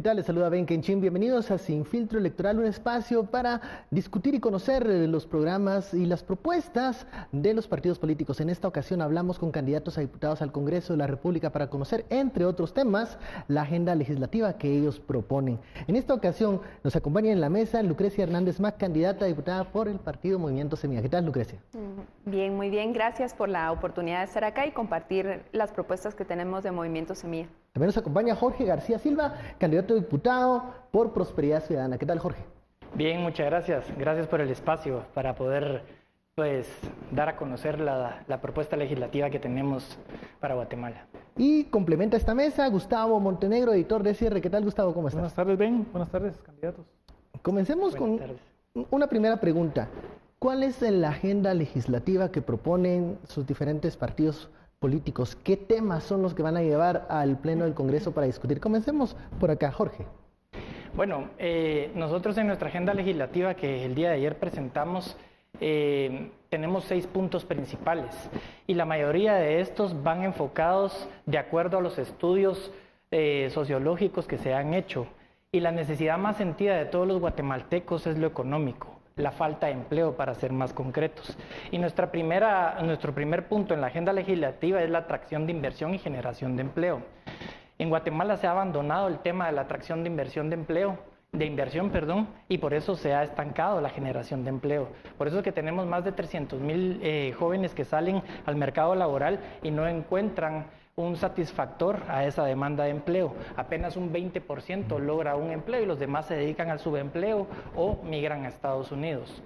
¿Qué tal? Les saluda Ben Kenchin. Bienvenidos a Sin Filtro Electoral, un espacio para discutir y conocer los programas y las propuestas de los partidos políticos. En esta ocasión hablamos con candidatos a diputados al Congreso de la República para conocer, entre otros temas, la agenda legislativa que ellos proponen. En esta ocasión nos acompaña en la mesa Lucrecia Hernández Mac, candidata a diputada por el partido Movimiento Semilla. ¿Qué tal, Lucrecia? Bien, muy bien. Gracias por la oportunidad de estar acá y compartir las propuestas que tenemos de Movimiento Semilla. También nos acompaña Jorge García Silva, candidato a diputado por Prosperidad Ciudadana. ¿Qué tal, Jorge? Bien, muchas gracias. Gracias por el espacio para poder dar a conocer la propuesta legislativa que tenemos para Guatemala. Y complementa esta mesa Gustavo Montenegro, editor de Cierre. ¿Qué tal, Gustavo? ¿Cómo estás? Buenas tardes, Ben. Buenas tardes, candidatos. Comencemos con una primera pregunta. ¿Cuál es la agenda legislativa que proponen sus diferentes partidos políticos? ¿Qué temas son los que van a llevar al Pleno del Congreso para discutir? Comencemos por acá, Jorge. Bueno, nosotros en nuestra agenda legislativa que el día de ayer presentamos, tenemos 6 puntos principales y la mayoría de estos van enfocados de acuerdo a los estudios sociológicos que se han hecho. Y la necesidad más sentida de todos los guatemaltecos es lo económico, la falta de empleo, para ser más concretos. Y nuestro primer punto en la agenda legislativa es la atracción de inversión y generación de empleo. En Guatemala se ha abandonado el tema de la atracción de inversión, y por eso se ha estancado la generación de empleo. Por eso es que tenemos más de 300,000 jóvenes que salen al mercado laboral y no encuentran un satisfactor a esa demanda de empleo. Apenas un 20% logra un empleo y los demás se dedican al subempleo o migran a Estados Unidos.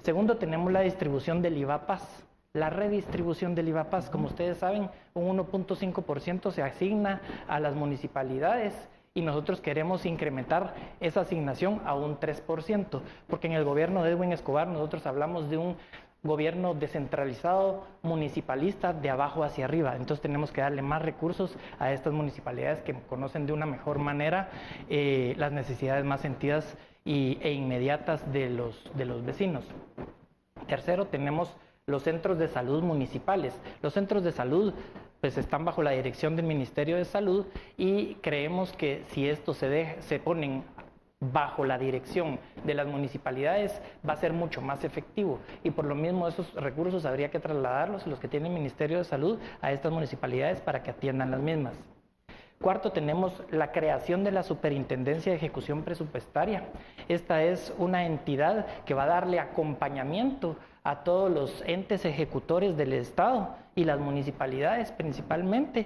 Segundo, tenemos la distribución del IVA-PAS. La redistribución del IVA-PAS, como ustedes saben, un 1.5% se asigna a las municipalidades y nosotros queremos incrementar esa asignación a un 3%, porque en el gobierno de Edwin Escobar nosotros hablamos de un gobierno descentralizado, municipalista, de abajo hacia arriba. Entonces tenemos que darle más recursos a estas municipalidades que conocen de una mejor manera las necesidades más sentidas e inmediatas de los vecinos. Tercero, tenemos los centros de salud municipales. Los centros de salud pues están bajo la dirección del Ministerio de Salud y creemos que si estos se ponen bajo la dirección de las municipalidades va a ser mucho más efectivo y por lo mismo esos recursos habría que trasladarlos, los que tiene el Ministerio de Salud, a estas municipalidades para que atiendan las mismas. Cuarto, tenemos la creación de la Superintendencia de Ejecución Presupuestaria. Esta es una entidad que va a darle acompañamiento a todos los entes ejecutores del Estado y las municipalidades principalmente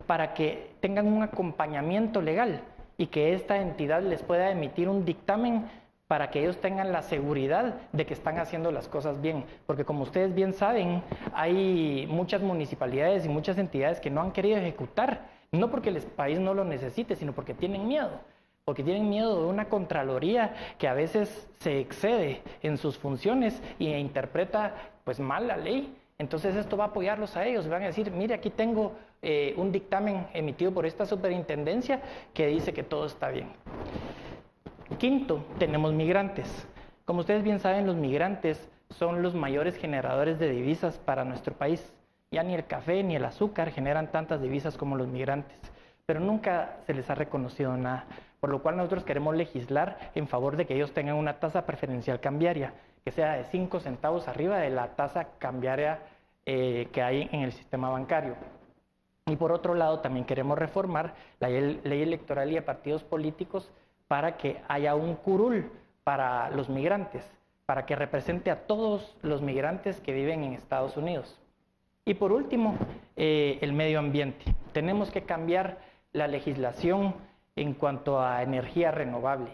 para que tengan un acompañamiento legal y que esta entidad les pueda emitir un dictamen para que ellos tengan la seguridad de que están haciendo las cosas bien. De como ustedes bien saben, hay muchas municipalidades y muchas entidades que no han querido ejecutar, no porque el país no lo necesite, sino porque tienen miedo. Porque tienen miedo de una Contraloría que a veces se excede en sus funciones e interpreta pues mal la ley. Entonces esto va a apoyarlos a ellos, van a decir, mire, aquí tengo un dictamen emitido por esta superintendencia que dice que todo está bien. Quinto, tenemos migrantes. Como ustedes bien saben, los migrantes son los mayores generadores de divisas para nuestro país. Ya ni el café ni el azúcar generan tantas divisas como los migrantes, pero nunca se les ha reconocido nada, por lo cual nosotros queremos legislar en favor de que ellos tengan una tasa preferencial cambiaria, que sea de 5 centavos arriba de la tasa cambiaria que hay en el sistema bancario. Y por otro lado, también queremos reformar la ley electoral y de partidos políticos para que haya un curul para los migrantes, para que represente a todos los migrantes que viven en Estados Unidos. Y por último, el medio ambiente. Tenemos que cambiar la legislación en cuanto a energía renovable.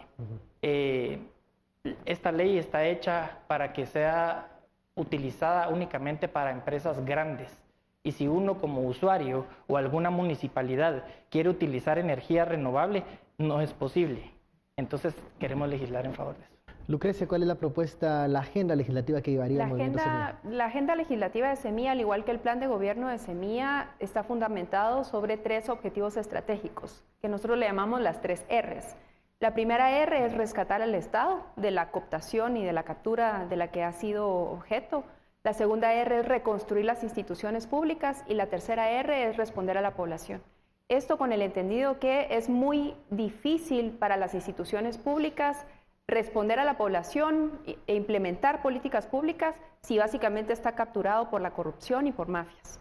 Esta ley está hecha para que sea utilizada únicamente para empresas grandes. Y si uno como usuario o alguna municipalidad quiere utilizar energía renovable, no es posible. Entonces queremos legislar en favor de eso. Lucrecia, ¿cuál es la propuesta, la agenda legislativa que llevaría el Movimiento Semilla? La agenda legislativa de Semilla, al igual que el plan de gobierno de Semilla, está fundamentado sobre 3 objetivos estratégicos, que nosotros le llamamos las 3 Rs. La primera R es rescatar al Estado de la cooptación y de la captura de la que ha sido objeto. La segunda R es reconstruir las instituciones públicas y la tercera R es responder a la población. Esto con el entendido que es muy difícil para las instituciones públicas responder a la población e implementar políticas públicas si básicamente está capturado por la corrupción y por mafias.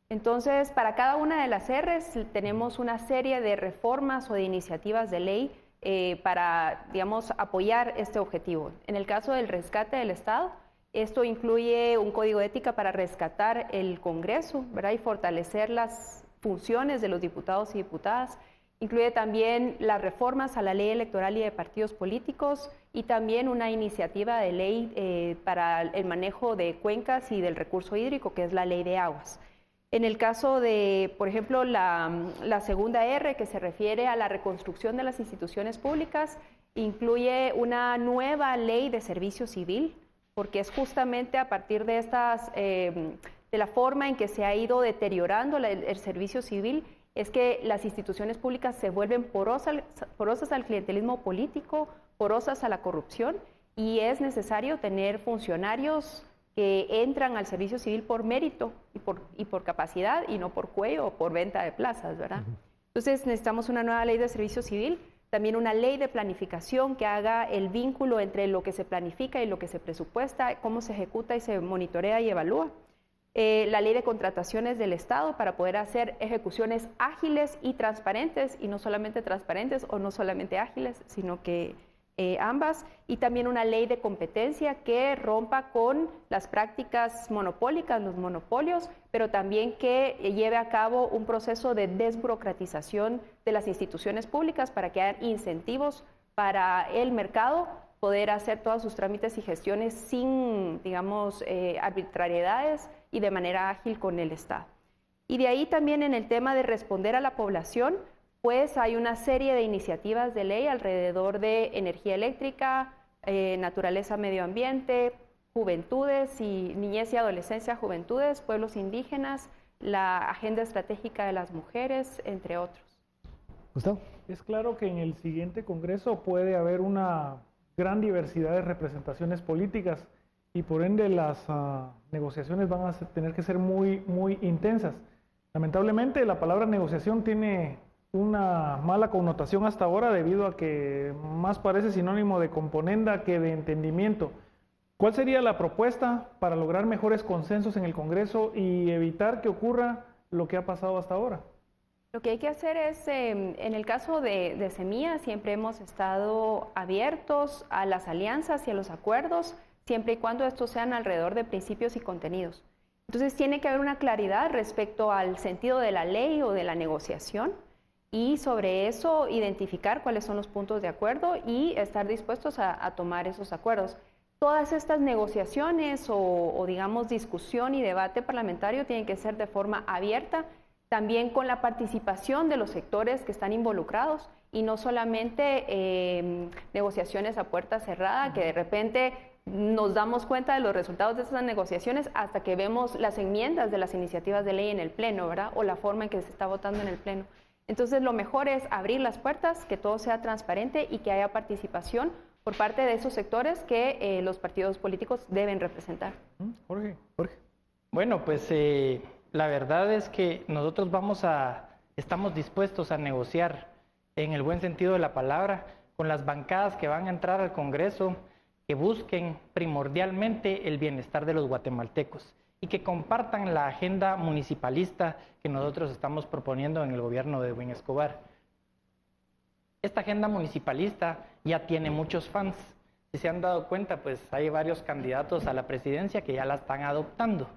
Entonces, para cada una de las R's tenemos una serie de reformas o de iniciativas de ley para, digamos, apoyar este objetivo. En el caso del rescate del Estado, esto incluye un código de ética para rescatar el Congreso, ¿verdad? Y fortalecer las funciones de los diputados y diputadas. Incluye también las reformas a la ley electoral y de partidos políticos y también una iniciativa de ley para el manejo de cuencas y del recurso hídrico, que es la ley de aguas. En el caso de, por ejemplo, la segunda R, que se refiere a la reconstrucción de las instituciones públicas, incluye una nueva ley de servicio civil, porque es justamente a partir de de la forma en que se ha ido deteriorando el servicio civil, es que las instituciones públicas se vuelven porosas al clientelismo político, porosas a la corrupción, y es necesario tener funcionarios que entran al servicio civil por mérito y por capacidad y no por cuello o por venta de plazas, ¿verdad? Entonces necesitamos una nueva ley de servicio civil, también una ley de planificación que haga el vínculo entre lo que se planifica y lo que se presupuesta, cómo se ejecuta y se monitorea y evalúa. La ley de contrataciones del Estado para poder hacer ejecuciones ágiles y transparentes, y no solamente transparentes o no solamente ágiles, sino que ambas, y también una ley de competencia que rompa con las prácticas monopólicas, los monopolios, pero también que lleve a cabo un proceso de desburocratización de las instituciones públicas para que haya incentivos para el mercado poder hacer todos sus trámites y gestiones sin, digamos, arbitrariedades y de manera ágil con el Estado. Y de ahí también en el tema de responder a la población, pues hay una serie de iniciativas de ley alrededor de energía eléctrica, naturaleza, medio ambiente, juventudes y niñez y adolescencia, juventudes, pueblos indígenas, la agenda estratégica de las mujeres, entre otros. Gustavo. Es claro que en el siguiente Congreso puede haber una gran diversidad de representaciones políticas y por ende las negociaciones van a tener que ser muy intensas. Lamentablemente la palabra negociación tiene una mala connotación hasta ahora debido a que más parece sinónimo de componenda que de entendimiento. ¿Cuál sería la propuesta para lograr mejores consensos en el Congreso y evitar que ocurra lo que ha pasado hasta ahora? Lo que hay que hacer es, en el caso de Semilla, siempre hemos estado abiertos a las alianzas y a los acuerdos, siempre y cuando estos sean alrededor de principios y contenidos. Entonces tiene que haber una claridad respecto al sentido de la ley o de la negociación y sobre eso identificar cuáles son los puntos de acuerdo y estar dispuestos a tomar esos acuerdos. Todas estas negociaciones o digamos discusión y debate parlamentario tienen que ser de forma abierta, también con la participación de los sectores que están involucrados y no solamente negociaciones a puerta cerrada, que de repente nos damos cuenta de los resultados de esas negociaciones hasta que vemos las enmiendas de las iniciativas de ley en el Pleno, ¿verdad? O la forma en que se está votando en el Pleno. Entonces lo mejor es abrir las puertas, que todo sea transparente y que haya participación por parte de esos sectores que los partidos políticos deben representar. Jorge. Bueno, pues la verdad es que nosotros estamos dispuestos a negociar en el buen sentido de la palabra con las bancadas que van a entrar al Congreso, que busquen primordialmente el bienestar de los guatemaltecos y que compartan la agenda municipalista que nosotros estamos proponiendo en el gobierno de Edwin Escobar. Esta agenda municipalista ya tiene muchos fans. Si se han dado cuenta, pues hay varios candidatos a la presidencia que ya la están adoptando.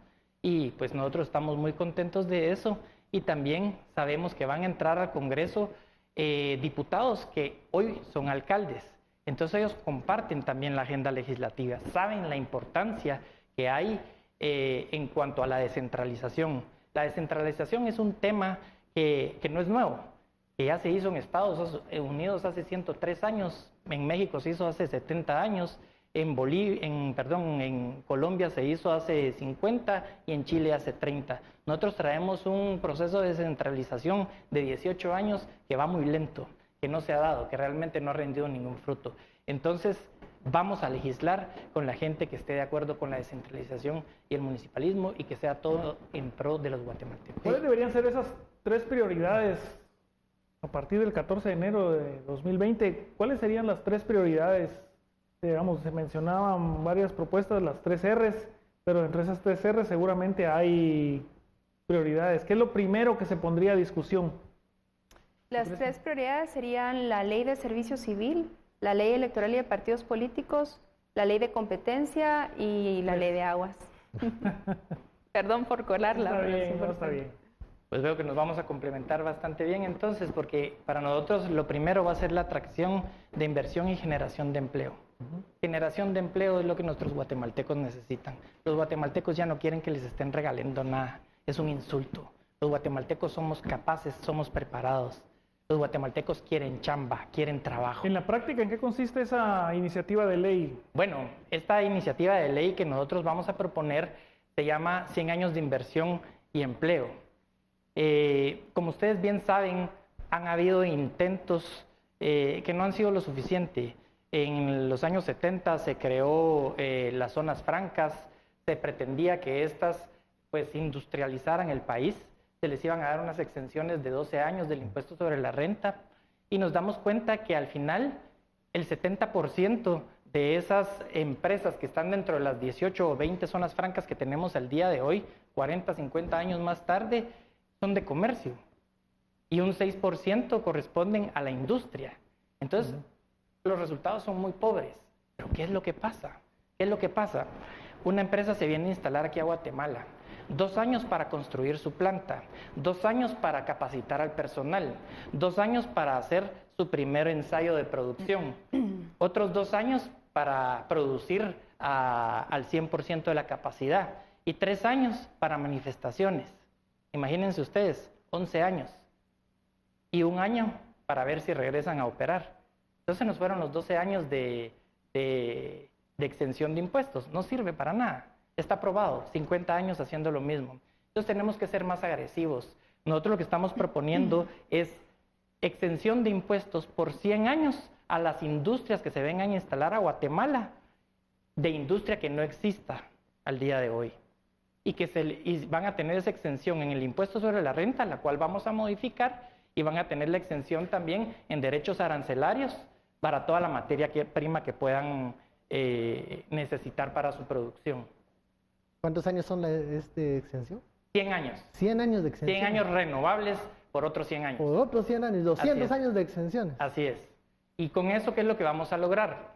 Y pues nosotros estamos muy contentos de eso y también sabemos que van a entrar al Congreso diputados que hoy son alcaldes. Entonces ellos comparten también la agenda legislativa, saben la importancia que hay en cuanto a la descentralización. La descentralización es un tema que no es nuevo, que ya se hizo en Estados Unidos hace 103 años, en México se hizo hace 70 años, en Colombia se hizo hace 50 y en Chile hace 30. Nosotros traemos un proceso de descentralización de 18 años que va muy lento, que no se ha dado, que realmente no ha rendido ningún fruto. Entonces, vamos a legislar con la gente que esté de acuerdo con la descentralización y el municipalismo y que sea todo en pro de los guatemaltecos. ¿Cuáles deberían ser esas 3 prioridades a partir del 14 de enero de 2020, ¿cuáles serían las 3 prioridades? Digamos, se mencionaban varias propuestas, las 3 Rs, pero entre esas 3 Rs seguramente hay prioridades. ¿Qué es lo primero que se pondría a discusión? Las 3 prioridades serían la ley de servicio civil, la ley electoral y de partidos políticos, la ley de competencia y la ley de aguas. Perdón por colarla. Está pero bien, es no, está bien. Pues veo que nos vamos a complementar bastante bien entonces, porque para nosotros lo primero va a ser la atracción de inversión y generación de empleo. Generación de empleo es lo que nuestros guatemaltecos necesitan. Los guatemaltecos ya no quieren que les estén regalando nada, es un insulto. Los guatemaltecos somos capaces, somos preparados. Los guatemaltecos quieren chamba, quieren trabajo. En la práctica, ¿en qué consiste esa iniciativa de ley? Bueno, esta iniciativa de ley que nosotros vamos a proponer se llama 100 años de inversión y empleo. Como ustedes bien saben, han habido intentos que no han sido lo suficiente. En los años 70 se creó las zonas francas, se pretendía que estas pues industrializaran el país, se les iban a dar unas exenciones de 12 años del impuesto sobre la renta y nos damos cuenta que al final el 70% de esas empresas que están dentro de las 18 o 20 zonas francas que tenemos al día de hoy, 40, 50 años más tarde, son de comercio y un 6% corresponden a la industria. Entonces, los resultados son muy pobres. Pero ¿qué es lo que pasa? ¿Qué es lo que pasa? Una empresa se viene a instalar aquí a Guatemala. 2 años para construir su planta, 2 años para capacitar al personal, 2 años para hacer su primer ensayo de producción, otros 2 años para producir al 100% de la capacidad y 3 años para manifestaciones. Imagínense ustedes, 11 años y 1 año para ver si regresan a operar. Entonces nos fueron los 12 años de exención de impuestos. No sirve para nada. Está aprobado, 50 años haciendo lo mismo. Entonces tenemos que ser más agresivos. Nosotros lo que estamos proponiendo es exención de impuestos por 100 años a las industrias que se vengan a instalar a Guatemala, de industria que no exista al día de hoy. Y van a tener esa exención en el impuesto sobre la renta, la cual vamos a modificar, y van a tener la exención también en derechos arancelarios para toda la materia prima que puedan necesitar para su producción. ¿Cuántos años son de extensión? 100 años. 100 años de extensión. 100 años renovables por otros 100 años. Por otros 100 años, 200 años de extensiones. Así es. Y con eso, ¿qué es lo que vamos a lograr?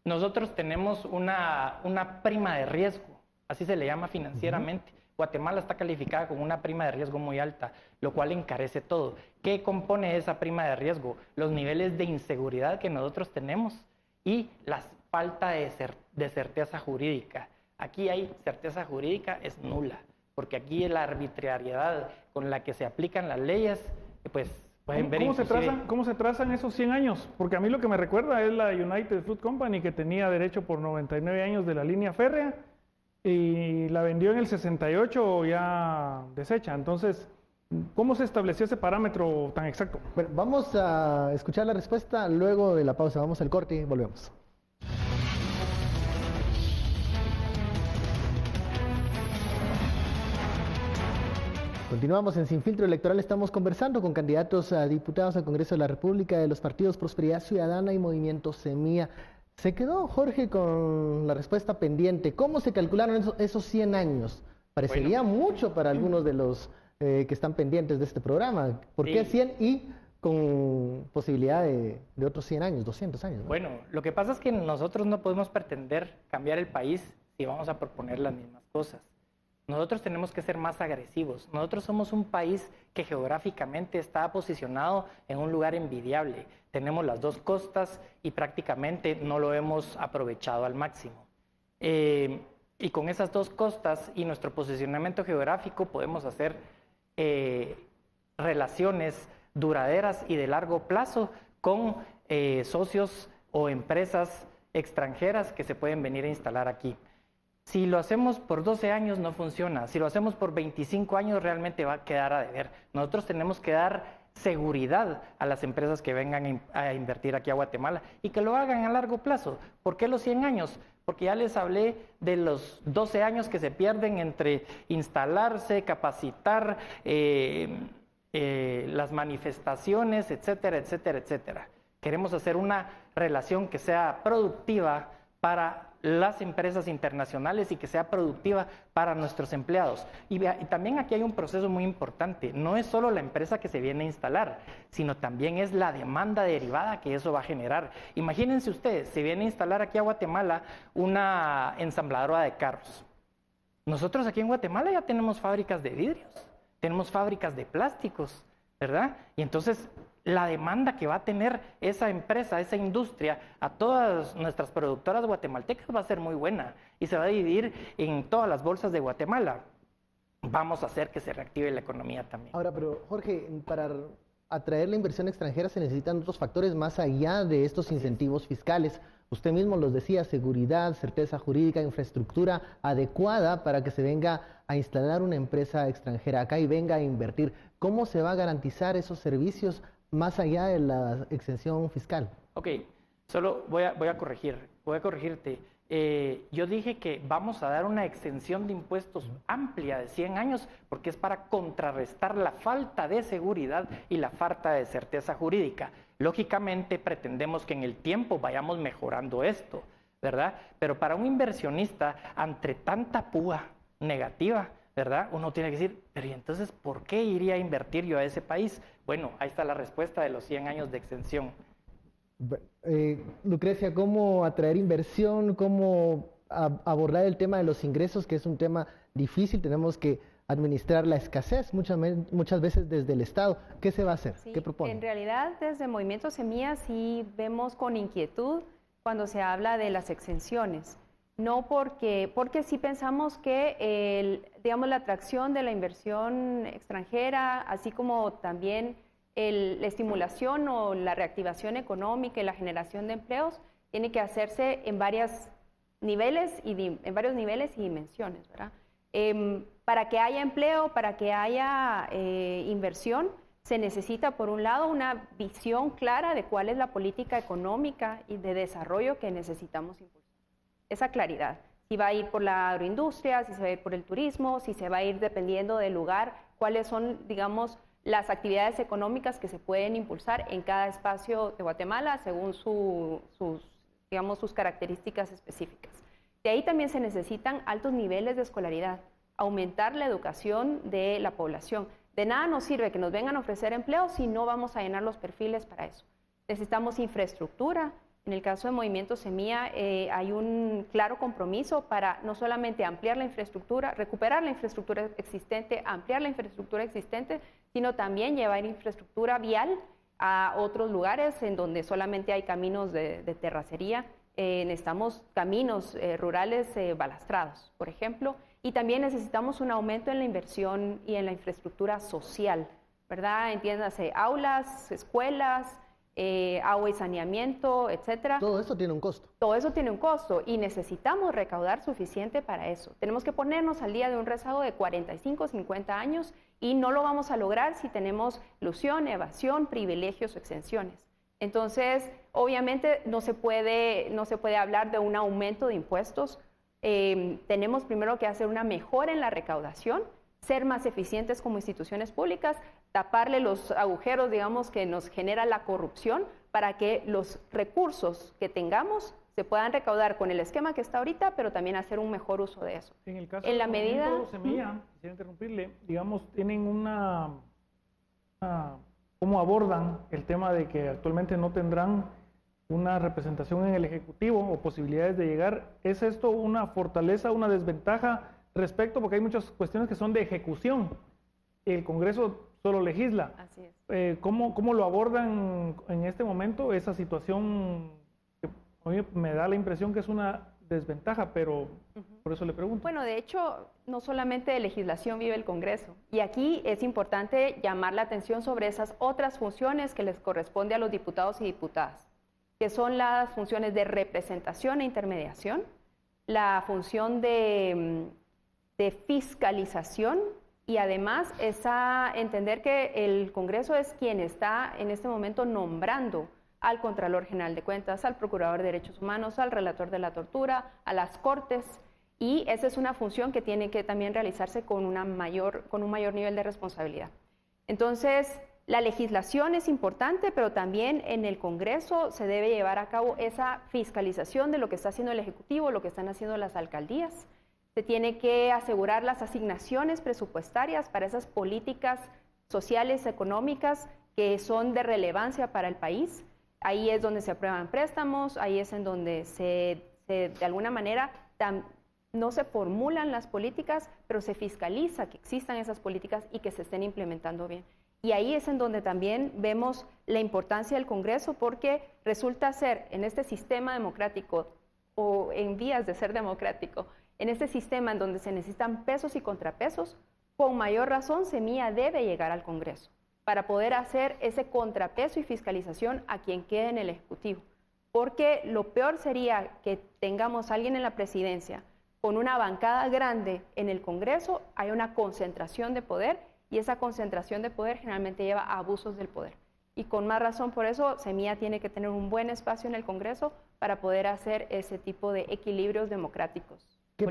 Nosotros tenemos una prima de riesgo, así se le llama financieramente. Guatemala está calificada con una prima de riesgo muy alta, lo cual encarece todo. ¿Qué compone esa prima de riesgo? Los niveles de inseguridad que nosotros tenemos y la falta de certeza jurídica. Aquí hay certeza jurídica, es nula, porque aquí la arbitrariedad con la que se aplican las leyes, pues pueden ver ¿Cómo se trazan esos 100 años? Porque a mí lo que me recuerda es la United Fruit Company, que tenía derecho por 99 años de la línea férrea y la vendió en el 68 ya deshecha. Entonces, ¿cómo se estableció ese parámetro tan exacto? Bueno, vamos a escuchar la respuesta luego de la pausa. Vamos al corte y volvemos. Continuamos en Sin Filtro Electoral. Estamos conversando con candidatos a diputados al Congreso de la República de los partidos Prosperidad Ciudadana y Movimiento Semilla. Se quedó Jorge con la respuesta pendiente. ¿Cómo se calcularon esos 100 años? Parecería mucho para algunos de los que están pendientes de este programa. ¿Por qué 100 y con posibilidad de otros 100 años, 200 años? ¿no? Bueno, lo que pasa es que nosotros no podemos pretender cambiar el país si vamos a proponer las mismas cosas. Nosotros tenemos que ser más agresivos. Nosotros somos un país que geográficamente está posicionado en un lugar envidiable. Tenemos las 2 costas y prácticamente no lo hemos aprovechado al máximo. Y con esas 2 costas y nuestro posicionamiento geográfico podemos hacer relaciones duraderas y de largo plazo con socios o empresas extranjeras que se pueden venir a instalar aquí. Si lo hacemos por 12 años no funciona, si lo hacemos por 25 años realmente va a quedar a deber. Nosotros tenemos que dar seguridad a las empresas que vengan a invertir aquí a Guatemala y que lo hagan a largo plazo. ¿Por qué los 100 años? Porque ya les hablé de los 12 años que se pierden entre instalarse, capacitar, las manifestaciones, etcétera, etcétera, etcétera. Queremos hacer una relación que sea productiva para las empresas internacionales y que sea productiva para nuestros empleados. Y también aquí hay un proceso muy importante. No es solo la empresa que se viene a instalar, sino también es la demanda derivada que eso va a generar. Imagínense ustedes, se viene a instalar aquí a Guatemala una ensambladora de carros. Nosotros aquí en Guatemala ya tenemos fábricas de vidrios, tenemos fábricas de plásticos, ¿verdad? Y entonces la demanda que va a tener esa empresa, esa industria, a todas nuestras productoras guatemaltecas va a ser muy buena y se va a dividir en todas las bolsas de Guatemala. Vamos a hacer que se reactive la economía también. Ahora, pero Jorge, para atraer la inversión extranjera se necesitan otros factores más allá de estos incentivos fiscales. Usted mismo los decía, seguridad, certeza jurídica, infraestructura adecuada para que se venga a instalar una empresa extranjera acá y venga a invertir. ¿Cómo se va a garantizar esos servicios más allá de la exención fiscal? Ok, solo voy a corregirte. Yo dije que vamos a dar una exención de impuestos amplia de 100 años porque es para contrarrestar la falta de seguridad y la falta de certeza jurídica. Lógicamente pretendemos que en el tiempo vayamos mejorando esto, ¿verdad? Pero para un inversionista, ante tanta púa negativa, ¿verdad? Uno tiene que decir, pero ¿y entonces por qué iría a invertir yo a ese país? Bueno, ahí está la respuesta de los 100 años de exención. Lucrecia, ¿cómo atraer inversión? ¿Cómo abordar el tema de los ingresos, que es un tema difícil? Tenemos que administrar la escasez muchas veces desde el Estado. ¿Qué se va a hacer? Sí, ¿qué propone? En realidad, desde Movimiento Semilla sí vemos con inquietud cuando se habla de las exenciones. No porque sí pensamos que la atracción de la inversión extranjera, así como también la estimulación o la reactivación económica y la generación de empleos, tiene que hacerse en varios niveles y dimensiones, ¿verdad? Para que haya empleo, para que haya inversión, se necesita, por un lado, una visión clara de cuál es la política económica y de desarrollo que necesitamos impulsar. Esa claridad, si va a ir por la agroindustria, si se va a ir por el turismo, si se va a ir dependiendo del lugar, cuáles son, digamos, las actividades económicas que se pueden impulsar en cada espacio de Guatemala según sus características específicas. De ahí también se necesitan altos niveles de escolaridad, aumentar la educación de la población. De nada nos sirve que nos vengan a ofrecer empleo si no vamos a llenar los perfiles para eso. Necesitamos infraestructura. En el caso de Movimiento Semilla hay un claro compromiso para no solamente ampliar la infraestructura, recuperar la infraestructura existente, ampliar la infraestructura existente, sino también llevar infraestructura vial a otros lugares en donde solamente hay caminos de terracería. Necesitamos caminos rurales balastrados, por ejemplo, y también necesitamos un aumento en la inversión y en la infraestructura social, ¿verdad? Entiéndase, aulas, escuelas, agua y saneamiento, etcétera. Todo eso tiene un costo. Todo eso tiene un costo y necesitamos recaudar suficiente para eso. Tenemos que ponernos al día de un rezago de 45, 50 años y no lo vamos a lograr si tenemos ilusión, evasión, privilegios o exenciones. Entonces, obviamente no se puede hablar de un aumento de impuestos. Tenemos primero que hacer una mejora en la recaudación, ser más eficientes como instituciones públicas, taparle los agujeros, digamos, que nos genera la corrupción para que los recursos que tengamos se puedan recaudar con el esquema que está ahorita, pero también hacer un mejor uso de eso. En el caso en la de medida Semilla, quisiera interrumpirle, digamos, tienen ¿cómo abordan el tema de que actualmente no tendrán una representación en el Ejecutivo o posibilidades de llegar? ¿Es esto una fortaleza, una desventaja respecto? Porque hay muchas cuestiones que son de ejecución. El Congreso solo legisla. Así es. ¿Cómo lo abordan en este momento esa situación? Que a mí me da la impresión que es una desventaja, pero por eso le pregunto. Bueno, de hecho, no solamente de legislación vive el Congreso. Y aquí es importante llamar la atención sobre esas otras funciones que les corresponde a los diputados y diputadas, que son las funciones de representación e intermediación, la función de fiscalización y además entender que el Congreso es quien está en este momento nombrando al Contralor General de Cuentas, al Procurador de Derechos Humanos, al Relator de la Tortura, a las Cortes, y esa es una función que tiene que también realizarse con un mayor nivel de responsabilidad. Entonces, la legislación es importante, pero también en el Congreso se debe llevar a cabo esa fiscalización de lo que está haciendo el Ejecutivo, lo que están haciendo las alcaldías. Se tiene que asegurar las asignaciones presupuestarias para esas políticas sociales, económicas que son de relevancia para el país. Ahí es donde se aprueban préstamos, ahí es en donde de alguna manera no se formulan las políticas, pero se fiscaliza que existan esas políticas y que se estén implementando bien. Y ahí es en donde también vemos la importancia del Congreso, porque resulta ser en este sistema democrático o en vías de ser democrático, en este sistema en donde se necesitan pesos y contrapesos, con mayor razón Semilla debe llegar al Congreso para poder hacer ese contrapeso y fiscalización a quien quede en el Ejecutivo. Porque lo peor sería que tengamos a alguien en la presidencia con una bancada grande en el Congreso, hay una concentración de poder y esa concentración de poder generalmente lleva a abusos del poder. Y con más razón por eso Semilla tiene que tener un buen espacio en el Congreso para poder hacer ese tipo de equilibrios democráticos. ¿Qué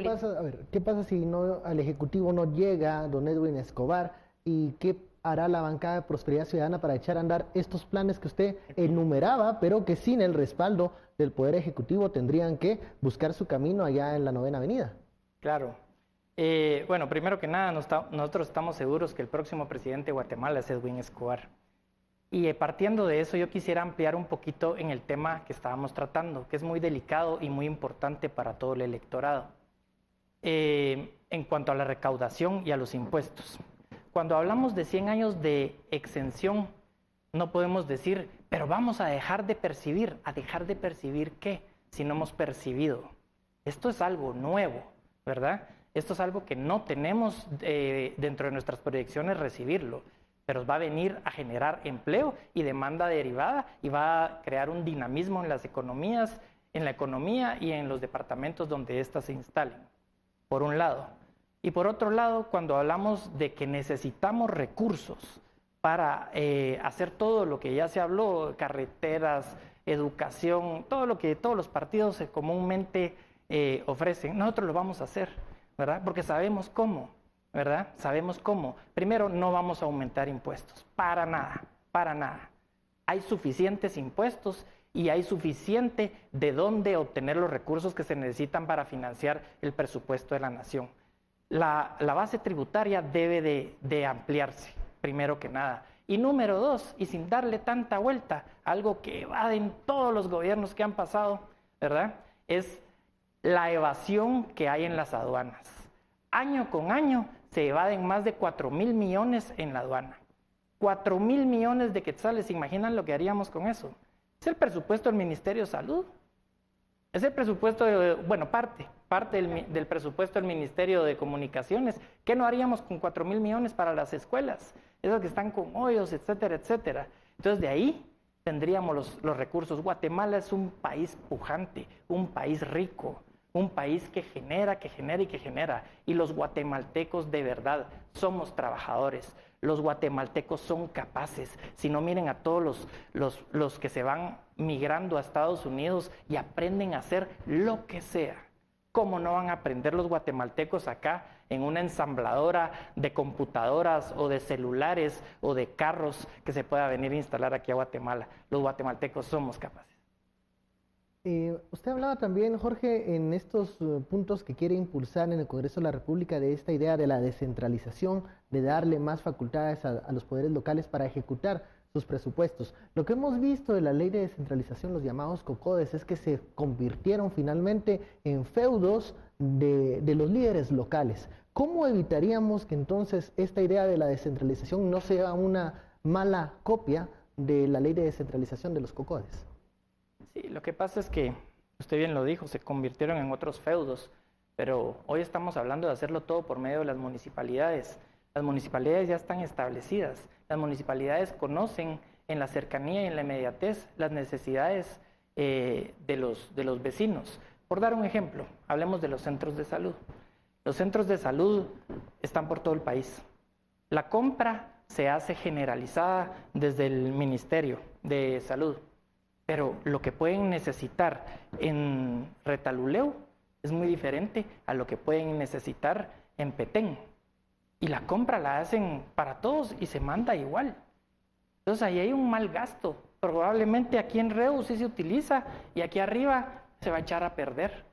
pasa si al Ejecutivo no llega don Edwin Escobar? ¿Y qué hará la bancada de Prosperidad Ciudadana para echar a andar estos planes que usted enumeraba, pero que sin el respaldo del Poder Ejecutivo tendrían que buscar su camino allá en la 9ª Avenida? Claro. Bueno, primero que nada, nosotros estamos seguros que el próximo presidente de Guatemala es Edwin Escobar. Y partiendo de eso, yo quisiera ampliar un poquito en el tema que estábamos tratando, que es muy delicado y muy importante para todo el electorado. En cuanto a la recaudación y a los impuestos. Cuando hablamos de 100 años de exención, no podemos decir, pero vamos a dejar de percibir. ¿A dejar de percibir qué? Si no hemos percibido. Esto es algo nuevo, ¿verdad? Esto es algo que no tenemos dentro de nuestras proyecciones recibirlo, pero va a venir a generar empleo y demanda derivada y va a crear un dinamismo en las economías, en la economía y en los departamentos donde éstas se instalen, por un lado. Y por otro lado, cuando hablamos de que necesitamos recursos para hacer todo lo que ya se habló, carreteras, educación, todo lo que todos los partidos comúnmente ofrecen, nosotros lo vamos a hacer, ¿verdad? Porque sabemos cómo, ¿verdad? Sabemos cómo. Primero, no vamos a aumentar impuestos, para nada, para nada. Hay suficientes impuestos y hay suficiente de dónde obtener los recursos que se necesitan para financiar el presupuesto de la nación. La base tributaria debe de ampliarse, primero que nada. Y número 2, y sin darle tanta vuelta, algo que va en todos los gobiernos que han pasado, ¿verdad? Es la evasión que hay en las aduanas. Año con año se evaden más de 4,000 millones en la aduana. 4,000 millones de quetzales, ¿se imaginan lo que haríamos con eso? Es el presupuesto del Ministerio de Salud. Es el presupuesto, parte del presupuesto del Ministerio de Comunicaciones. ¿Qué no haríamos con 4,000 millones para las escuelas? Esas que están con hoyos, etcétera, etcétera. Entonces, de ahí tendríamos los recursos. Guatemala es un país pujante, un país rico, un país que genera, que genera y que genera. Y los guatemaltecos de verdad somos trabajadores. Los guatemaltecos son capaces. Si no, miren a todos los que se van migrando a Estados Unidos y aprenden a hacer lo que sea. ¿Cómo no van a aprender los guatemaltecos acá en una ensambladora de computadoras o de celulares o de carros que se pueda venir a instalar aquí a Guatemala? Los guatemaltecos somos capaces. Usted hablaba también, Jorge, en estos puntos que quiere impulsar en el Congreso de la República de esta idea de la descentralización, de darle más facultades a los poderes locales para ejecutar sus presupuestos. Lo que hemos visto de la ley de descentralización, los llamados COCODES, es que se convirtieron finalmente en feudos de los líderes locales. ¿Cómo evitaríamos que entonces esta idea de la descentralización no sea una mala copia de la ley de descentralización de los COCODES? Sí, lo que pasa es que, usted bien lo dijo, se convirtieron en otros feudos, pero hoy estamos hablando de hacerlo todo por medio de las municipalidades. Las municipalidades ya están establecidas, las municipalidades conocen en la cercanía y en la inmediatez las necesidades de los vecinos. Por dar un ejemplo, hablemos de los centros de salud. Los centros de salud están por todo el país. La compra se hace generalizada desde el Ministerio de Salud. Pero lo que pueden necesitar en Retaluleu es muy diferente a lo que pueden necesitar en Petén. y la compra la hacen para todos y se manda igual. Entonces ahí hay un mal gasto. Probablemente aquí en Reus sí se utiliza y aquí arriba se va a echar a perder.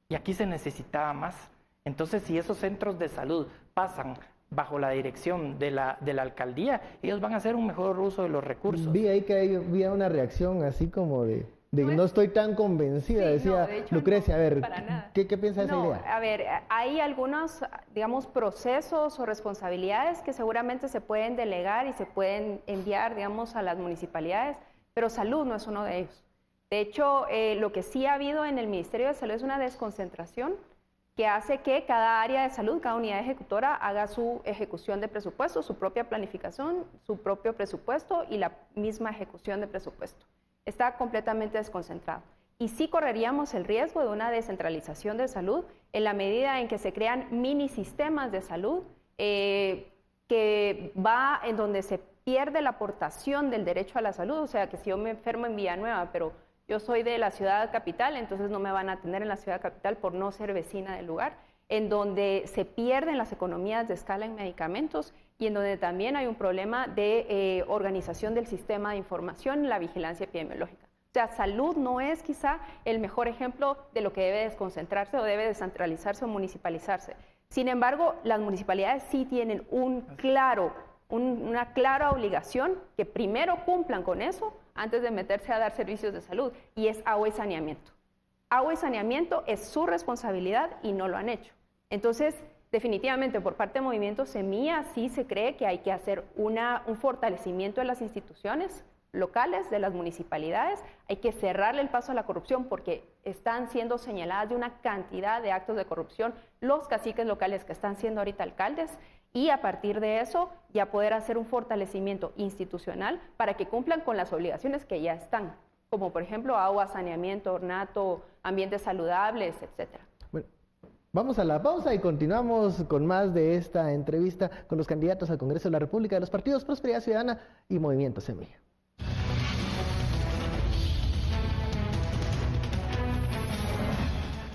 Y aquí se necesitaba más. Entonces, si esos centros de salud pasan bajo la dirección de la alcaldía, ellos van a hacer un mejor uso de los recursos. Vi ahí que había una reacción así como de no estoy tan convencida, Sí, decía no, de hecho, Lucrecia. no, A ver, para nada. ¿qué piensa de esa idea? A ver, hay algunos, digamos, procesos o responsabilidades que seguramente se pueden delegar y se pueden enviar, digamos, a las municipalidades, pero salud no es uno de ellos. De hecho, lo que sí ha habido en el Ministerio de Salud es una desconcentración que hace que cada área de salud, cada unidad ejecutora haga su ejecución de presupuesto, su propia planificación, su propio presupuesto y la misma ejecución de presupuesto. Está completamente desconcentrado. Y sí correríamos el riesgo de una descentralización de salud en la medida en que se crean mini sistemas de salud que va en donde se pierde la aportación del derecho a la salud. O sea, que si yo me enfermo en Villanueva, pero yo soy de la ciudad capital, entonces no me van a atender en la ciudad capital por no ser vecina del lugar, en donde se pierden las economías de escala en medicamentos y en donde también hay un problema de organización del sistema de información y la vigilancia epidemiológica. O sea, salud no es quizá el mejor ejemplo de lo que debe desconcentrarse o debe descentralizarse o municipalizarse. Sin embargo, las municipalidades sí tienen una clara obligación que primero cumplan con eso antes de meterse a dar servicios de salud, y es agua y saneamiento. Agua y saneamiento es su responsabilidad y no lo han hecho. Entonces, definitivamente por parte de Movimiento Semilla sí se cree que hay que hacer un fortalecimiento de las instituciones locales, de las municipalidades. Hay que cerrarle el paso a la corrupción porque están siendo señaladas de una cantidad de actos de corrupción los caciques locales que están siendo ahorita alcaldes, y a partir de eso ya poder hacer un fortalecimiento institucional para que cumplan con las obligaciones que ya están, como por ejemplo agua, saneamiento, ornato, ambientes saludables, etcétera. Bueno, vamos a la pausa y continuamos con más de esta entrevista con los candidatos al Congreso de la República de los partidos Prosperidad Ciudadana y Movimiento Semilla.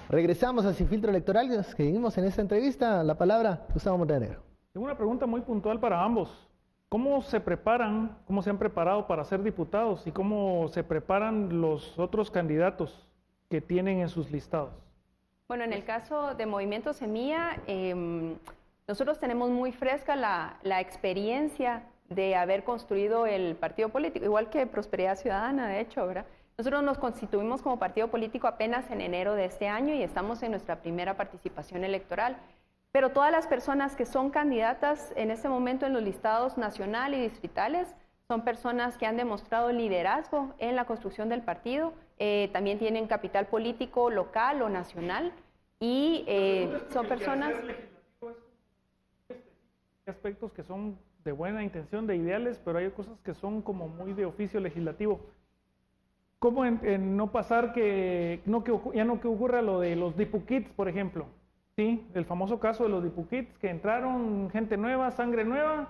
Regresamos a Sin Filtro Electoral, seguimos en esta entrevista. La palabra, Gustavo Montenegro. Tengo una pregunta muy puntual para ambos. ¿Cómo se preparan, cómo se han preparado para ser diputados y cómo se preparan los otros candidatos que tienen en sus listados? Bueno, en el caso de Movimiento Semilla, nosotros tenemos muy fresca la experiencia de haber construido el partido político, igual que Prosperidad Ciudadana, de hecho, ¿verdad? Nosotros nos constituimos como partido político apenas en enero de este año y estamos en nuestra primera participación electoral. Pero todas las personas que son candidatas en este momento en los listados nacional y distritales son personas que han demostrado liderazgo en la construcción del partido, también tienen capital político local o nacional y son personas... Hay aspectos que son de buena intención, de ideales, pero hay cosas que son como muy de oficio legislativo. ¿Cómo en no pasar que ocurra lo de los Dipukits, por ejemplo? Sí, el famoso caso de los Dipukits, que entraron gente nueva, sangre nueva,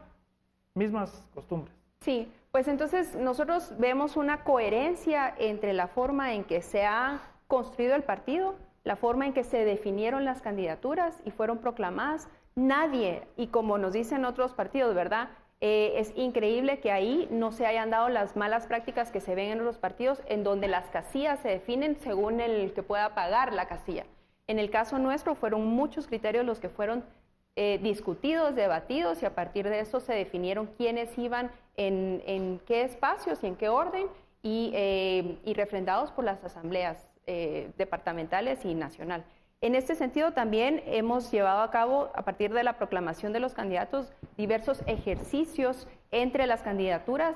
mismas costumbres. Sí, pues entonces nosotros vemos una coherencia entre la forma en que se ha construido el partido, la forma en que se definieron las candidaturas y fueron proclamadas. Nadie, y como nos dicen otros partidos, ¿verdad? Es increíble que ahí no se hayan dado las malas prácticas que se ven en los partidos, en donde las casillas se definen según el que pueda pagar la casilla. En el caso nuestro fueron muchos criterios los que fueron discutidos, debatidos, y a partir de eso se definieron quiénes iban en qué espacios y en qué orden, y refrendados por las asambleas departamentales y nacional. En este sentido también hemos llevado a cabo, a partir de la proclamación de los candidatos, diversos ejercicios entre las candidaturas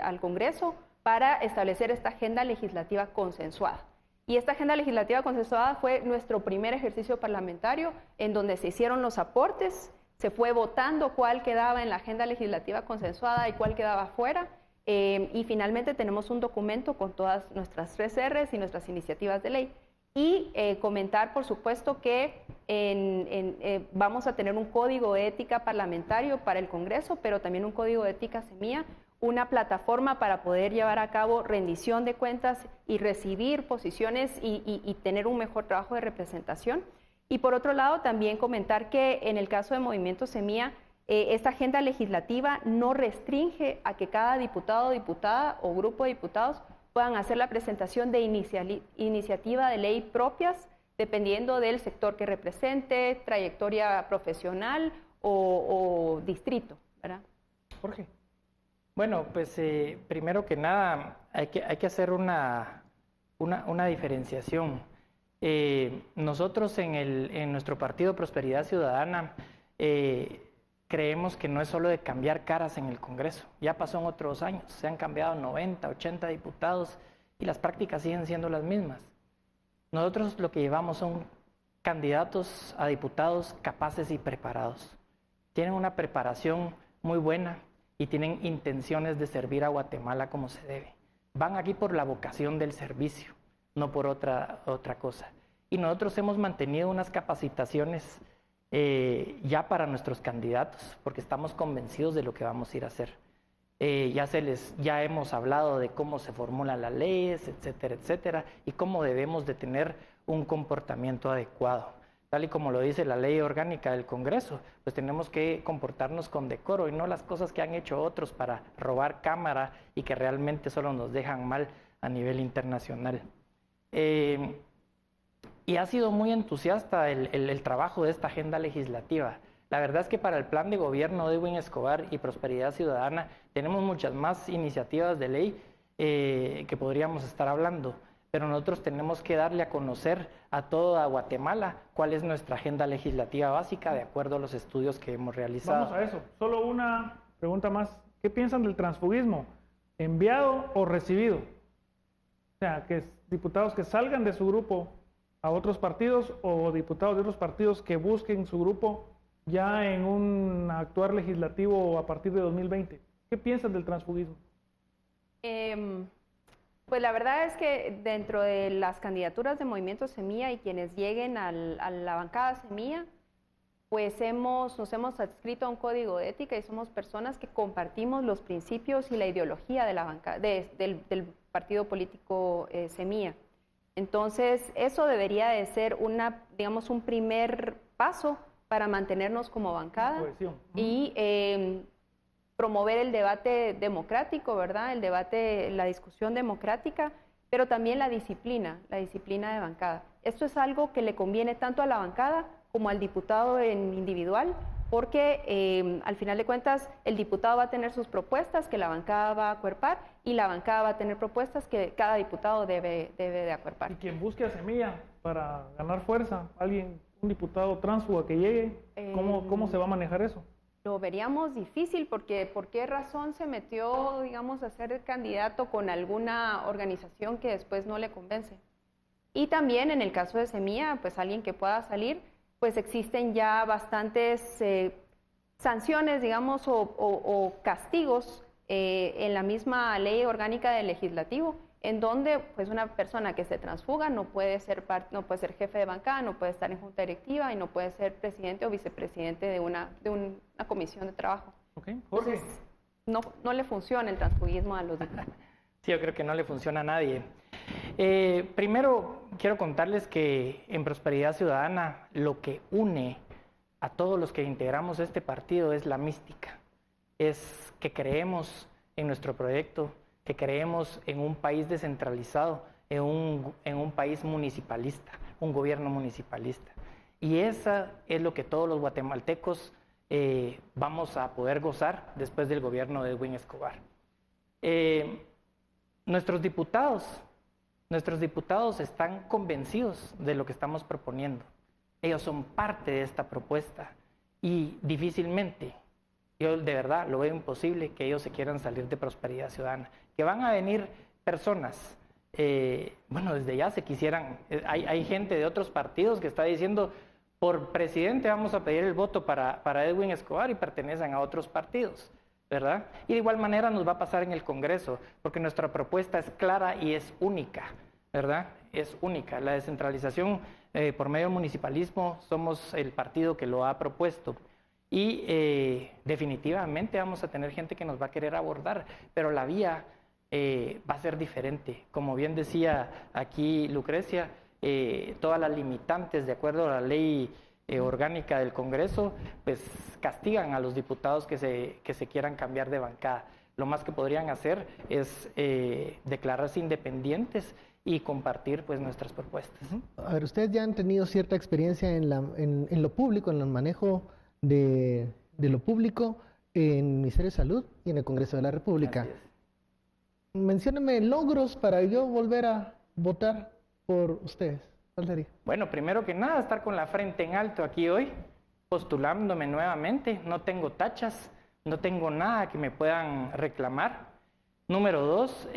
al Congreso para establecer esta agenda legislativa consensuada. Y esta agenda legislativa consensuada fue nuestro primer ejercicio parlamentario, en donde se hicieron los aportes, se fue votando cuál quedaba en la agenda legislativa consensuada y cuál quedaba fuera, y finalmente tenemos un documento con todas nuestras 3 Rs y nuestras iniciativas de ley. Y comentar, por supuesto, que vamos a tener un código de ética parlamentario para el Congreso, pero también un código de ética Semilla, una plataforma para poder llevar a cabo rendición de cuentas y recibir posiciones y tener un mejor trabajo de representación. Y por otro lado, también comentar que en el caso de Movimiento Semilla, Esta agenda legislativa no restringe a que cada diputado, diputada o grupo de diputados puedan hacer la presentación de iniciativa de ley propias, dependiendo del sector que represente, trayectoria profesional o distrito, ¿verdad? Jorge. Bueno, pues primero que nada hay que hacer una diferenciación. Nosotros en nuestro partido Prosperidad Ciudadana creemos que no es solo de cambiar caras en el Congreso. Ya pasó en otros años, se han cambiado 90, 80 diputados y las prácticas siguen siendo las mismas. Nosotros lo que llevamos son candidatos a diputados capaces y preparados. Tienen una preparación muy buena y tienen intenciones de servir a Guatemala como se debe. Van aquí por la vocación del servicio, no por otra cosa. Y nosotros hemos mantenido unas capacitaciones ya para nuestros candidatos, porque estamos convencidos de lo que vamos a ir a hacer. Ya hemos hablado de cómo se formulan las leyes, etcétera, etcétera, y cómo debemos de tener un comportamiento adecuado. Tal y como lo dice la ley orgánica del Congreso, pues tenemos que comportarnos con decoro y no las cosas que han hecho otros para robar cámara y que realmente solo nos dejan mal a nivel internacional. Y ha sido muy entusiasta el trabajo de esta agenda legislativa. La verdad es que para el plan de gobierno de Edwin Escobar y Prosperidad Ciudadana tenemos muchas más iniciativas de ley que podríamos estar hablando, pero nosotros tenemos que darle a conocer a toda Guatemala cuál es nuestra agenda legislativa básica de acuerdo a los estudios que hemos realizado. Vamos a eso. Solo una pregunta más. ¿Qué piensan del transfugismo? ¿Enviado o recibido? O sea, que diputados que salgan de su grupo a otros partidos o diputados de otros partidos que busquen su grupo ya en un actuar legislativo a partir de 2020. ¿Qué piensan del transfugismo? Pues la verdad es que dentro de las candidaturas de Movimiento Semilla y quienes lleguen a la bancada Semilla, pues nos hemos adscrito a un código de ética y somos personas que compartimos los principios y la ideología de la del partido político Semilla. Entonces, eso debería de ser digamos, un primer paso para mantenernos como bancada y promover el debate democrático, ¿verdad? El debate, la discusión democrática, pero también la disciplina de bancada. Esto es algo que le conviene tanto a la bancada como al diputado en individual, porque al final de cuentas el diputado va a tener sus propuestas que la bancada va a acuerpar y la bancada va a tener propuestas que cada diputado debe de acuerpar. Y quien busque a Semilla para ganar fuerza, un diputado tránsfuga que llegue, ¿cómo se va a manejar eso? Lo veríamos difícil porque ¿por qué razón se metió, digamos, a ser candidato con alguna organización que después no le convence? Y también en el caso de Semilla, pues alguien que pueda salir, pues existen ya bastantes sanciones, digamos, o castigos en la misma ley orgánica del legislativo, en donde pues una persona que se transfuga no puede ser jefe de bancada, no puede estar en junta directiva y no puede ser presidente o vicepresidente de una comisión de trabajo. Okay. Jorge. Entonces, no le funciona el transfugismo a los diputados. Sí, yo creo que no le funciona a nadie. Primero, quiero contarles que en Prosperidad Ciudadana lo que une a todos los que integramos este partido es la mística. Es que creemos en nuestro proyecto, que creemos en un país descentralizado, en un país municipalista, un gobierno municipalista. Y esa es lo que todos los guatemaltecos vamos a poder gozar después del gobierno de Edwin Escobar. Nuestros diputados están convencidos de lo que estamos proponiendo. Ellos son parte de esta propuesta y difícilmente, yo de verdad lo veo imposible que ellos se quieran salir de Prosperidad Ciudadana. Que van a venir personas, desde ya se quisieran, hay gente de otros partidos que está diciendo, por presidente vamos a pedir el voto para Edwin Escobar y pertenecen a otros partidos, ¿verdad? Y de igual manera nos va a pasar en el Congreso, porque nuestra propuesta es clara y es única, ¿verdad? Es única. La descentralización por medio del municipalismo, somos el partido que lo ha propuesto. Y definitivamente vamos a tener gente que nos va a querer abordar, pero la vía va a ser diferente. Como bien decía aquí Lucrecia, todas las limitantes de acuerdo a la ley orgánica del Congreso, pues castigan a los diputados que se quieran cambiar de bancada. Lo más que podrían hacer es declararse independientes y compartir pues nuestras propuestas. A ver, ustedes ya han tenido cierta experiencia en lo público, en el manejo de lo público en el Ministerio de Salud y en el Congreso de la República. Así es. Menciónenme logros para yo volver a votar por ustedes. ¿Cuál sería? Bueno, primero que nada, estar con la frente en alto aquí hoy, postulándome nuevamente. No tengo tachas, no tengo nada que me puedan reclamar. Número 2,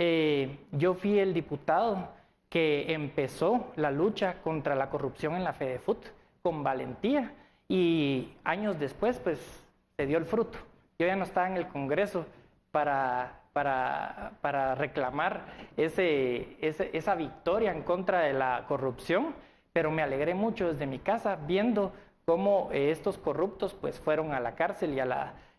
yo fui el diputado que empezó la lucha contra la corrupción en la FEDEFUT con valentía y años después pues se dio el fruto. Yo ya no estaba en el Congreso para reclamar esa victoria en contra de la corrupción, pero me alegré mucho desde mi casa viendo cómo estos corruptos pues fueron a la cárcel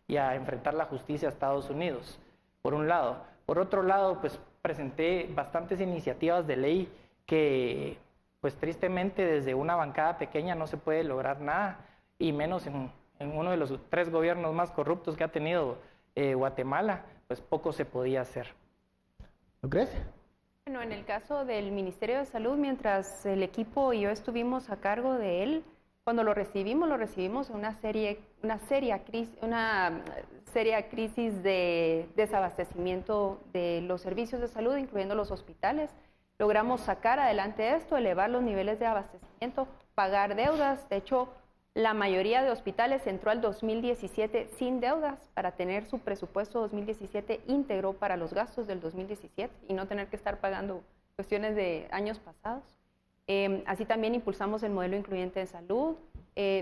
y a enfrentar la justicia a Estados Unidos, por un lado. Por otro lado, pues presenté bastantes iniciativas de ley que pues tristemente desde una bancada pequeña no se puede lograr nada, y menos en uno de los 3 gobiernos más corruptos que ha tenido Guatemala, pues poco se podía hacer. ¿Lo crees? Bueno, en el caso del Ministerio de Salud, mientras el equipo y yo estuvimos a cargo de él, cuando lo recibimos en una seria crisis de desabastecimiento de los servicios de salud, incluyendo los hospitales. Logramos sacar adelante esto, elevar los niveles de abastecimiento, pagar deudas. De hecho, la mayoría de hospitales entró al 2017 sin deudas para tener su presupuesto 2017 íntegro para los gastos del 2017 y no tener que estar pagando cuestiones de años pasados. Así también impulsamos el modelo incluyente de salud,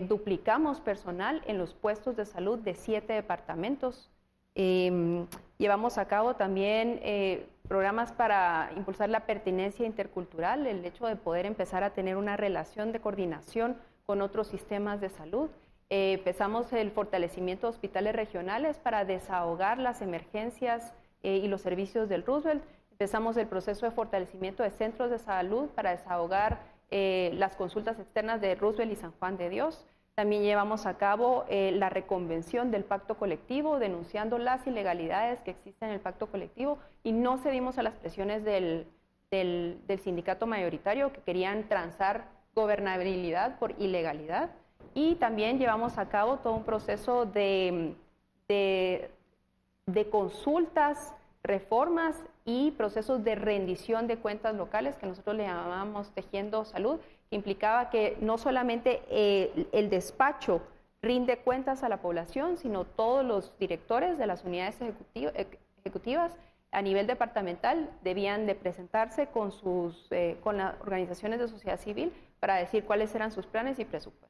duplicamos personal en los puestos de salud de 7 departamentos. Llevamos a cabo también programas para impulsar la pertinencia intercultural, el hecho de poder empezar a tener una relación de coordinación con otros sistemas de salud. Empezamos el fortalecimiento de hospitales regionales para desahogar las emergencias y los servicios del Roosevelt. Empezamos el proceso de fortalecimiento de centros de salud para desahogar las consultas externas de Roosevelt y San Juan de Dios. También llevamos a cabo la reconvención del pacto colectivo, denunciando las ilegalidades que existen en el pacto colectivo, y no cedimos a las presiones del sindicato mayoritario que querían transar gobernabilidad por ilegalidad. Y también llevamos a cabo todo un proceso de consultas, reformas y procesos de rendición de cuentas locales que nosotros le llamamos Tejiendo Salud, que implicaba que no solamente el despacho rinde cuentas a la población, sino todos los directores de las unidades ejecutivas a nivel departamental debían de presentarse con las organizaciones de sociedad civil para decir cuáles eran sus planes y presupuestos.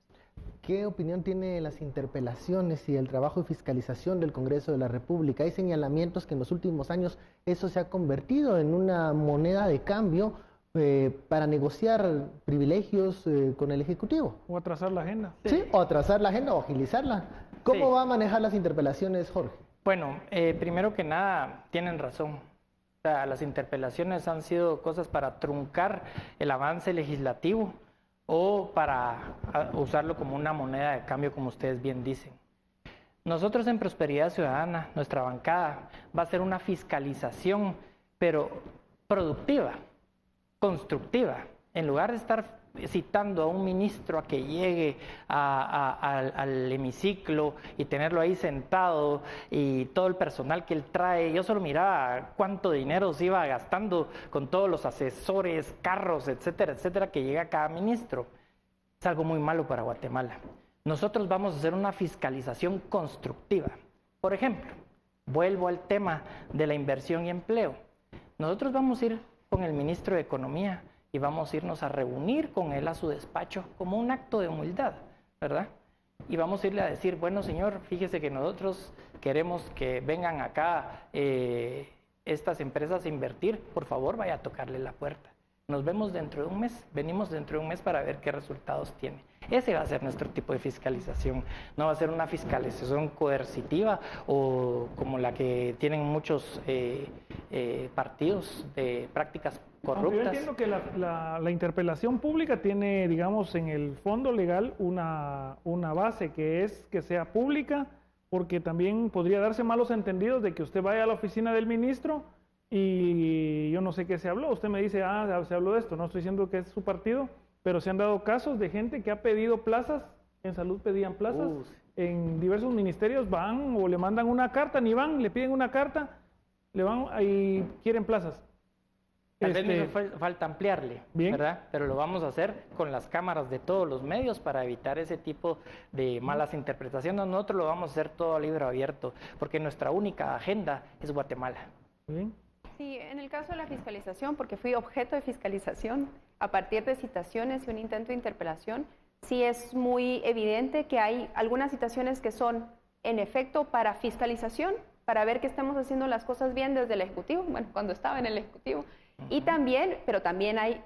¿Qué opinión tiene las interpelaciones y el trabajo de fiscalización del Congreso de la República? Hay señalamientos que en los últimos años eso se ha convertido en una moneda de cambio para negociar privilegios con el Ejecutivo. O atrasar la agenda. Sí, o atrasar la agenda o agilizarla. ¿Cómo Sí. va a manejar las interpelaciones, Jorge? Bueno, primero que nada, tienen razón. O sea, las interpelaciones han sido cosas para truncar el avance legislativo o para usarlo como una moneda de cambio, como ustedes bien dicen. Nosotros en Prosperidad Ciudadana, nuestra bancada, va a ser una fiscalización, pero productiva, constructiva. En lugar de estar citando a un ministro a que llegue al hemiciclo y tenerlo ahí sentado y todo el personal que él trae, yo solo miraba cuánto dinero se iba gastando con todos los asesores, carros, etcétera, etcétera, que llega cada ministro. Es algo muy malo para Guatemala. Nosotros vamos a hacer una fiscalización constructiva. Por ejemplo, vuelvo al tema de la inversión y empleo. Nosotros vamos a ir con el ministro de Economía y vamos a irnos a reunir con él a su despacho como un acto de humildad, ¿verdad? Y vamos a irle a decir, bueno, señor, fíjese que nosotros queremos que vengan acá estas empresas a invertir, por favor, vaya a tocarle la puerta. Nos vemos dentro de un mes, venimos dentro de un mes para ver qué resultados tiene. Ese va a ser nuestro tipo de fiscalización. No va a ser una fiscalización coercitiva o como la que tienen muchos partidos de prácticas corruptas. Yo entiendo que la interpelación pública tiene, digamos, en el fondo legal una base que es que sea pública, porque también podría darse malos entendidos de que usted vaya a la oficina del ministro y yo no sé qué se habló. Usted me dice, se habló de esto. No estoy diciendo que es su partido, pero se han dado casos de gente que ha pedido plazas, en salud pedían plazas, en diversos ministerios van o le mandan una carta, ni van, le piden una carta, le van y quieren plazas. Tal vez falta ampliarle, bien, ¿verdad? Pero lo vamos a hacer con las cámaras de todos los medios para evitar ese tipo de malas interpretaciones. Nosotros lo vamos a hacer todo a libro abierto, porque nuestra única agenda es Guatemala. Bien. Sí, en el caso de la fiscalización, porque fui objeto de fiscalización a partir de citaciones y un intento de interpelación, sí es muy evidente que hay algunas citaciones que son en efecto para fiscalización, para ver que estamos haciendo las cosas bien desde el Ejecutivo, bueno, cuando estaba en el Ejecutivo, y también, pero también hay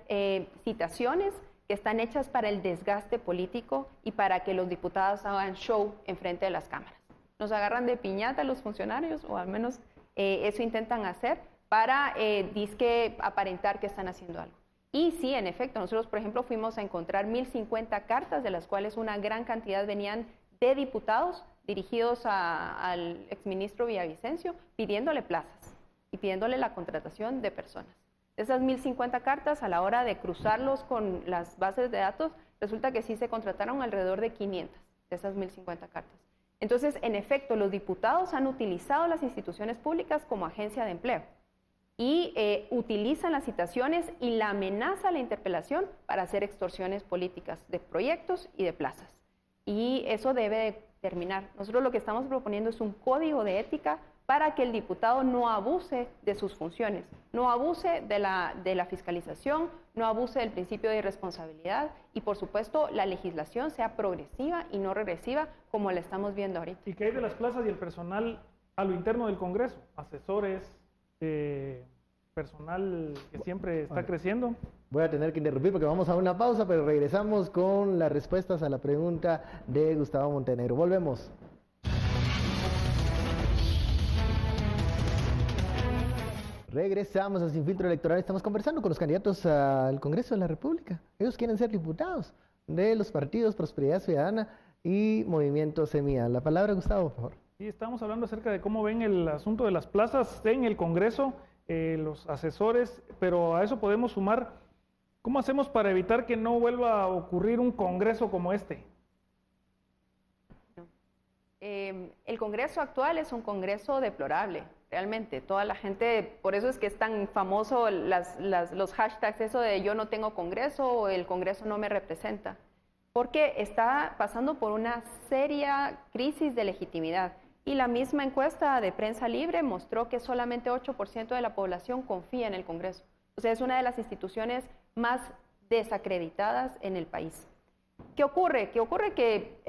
citaciones que están hechas para el desgaste político y para que los diputados hagan show enfrente de las cámaras. Nos agarran de piñata los funcionarios, o al menos eso intentan hacer, para disque aparentar que están haciendo algo. Y sí, en efecto, nosotros, por ejemplo, fuimos a encontrar 1.050 cartas, de las cuales una gran cantidad venían de diputados dirigidos al exministro Villavicencio, pidiéndole plazas y pidiéndole la contratación de personas. De esas 1.050 cartas, a la hora de cruzarlos con las bases de datos, resulta que sí se contrataron alrededor de 500 de esas 1.050 cartas. Entonces, en efecto, los diputados han utilizado las instituciones públicas como agencia de empleo y utilizan las citaciones y la amenaza a la interpelación para hacer extorsiones políticas de proyectos y de plazas. Y eso debe de terminar. Nosotros lo que estamos proponiendo es un código de ética para que el diputado no abuse de sus funciones, no abuse de la fiscalización, no abuse del principio de irresponsabilidad y, por supuesto, la legislación sea progresiva y no regresiva como la estamos viendo ahorita. ¿Y qué hay de las plazas y el personal a lo interno del Congreso? Asesores, personal que siempre está creciendo. Voy a tener que interrumpir porque vamos a una pausa, pero regresamos con las respuestas a la pregunta de Gustavo Montenegro. Volvemos. Regresamos a Sin Filtro Electoral. Estamos conversando con los candidatos al Congreso de la República. Ellos quieren ser diputados de los partidos Prosperidad Ciudadana y Movimiento Semilla. La palabra, Gustavo, por favor. Sí, estamos hablando acerca de cómo ven el asunto de las plazas en el Congreso, los asesores, pero a eso podemos sumar, ¿cómo hacemos para evitar que no vuelva a ocurrir un Congreso como este? El Congreso actual es un Congreso deplorable. Realmente, toda la gente, por eso es que es tan famoso los hashtags, eso de yo no tengo Congreso o el Congreso no me representa, porque está pasando por una seria crisis de legitimidad. Y la misma encuesta de Prensa Libre mostró que solamente 8% de la población confía en el Congreso. O sea, es una de las instituciones más desacreditadas en el país. ¿Qué ocurre? ¿Qué ocurre? Que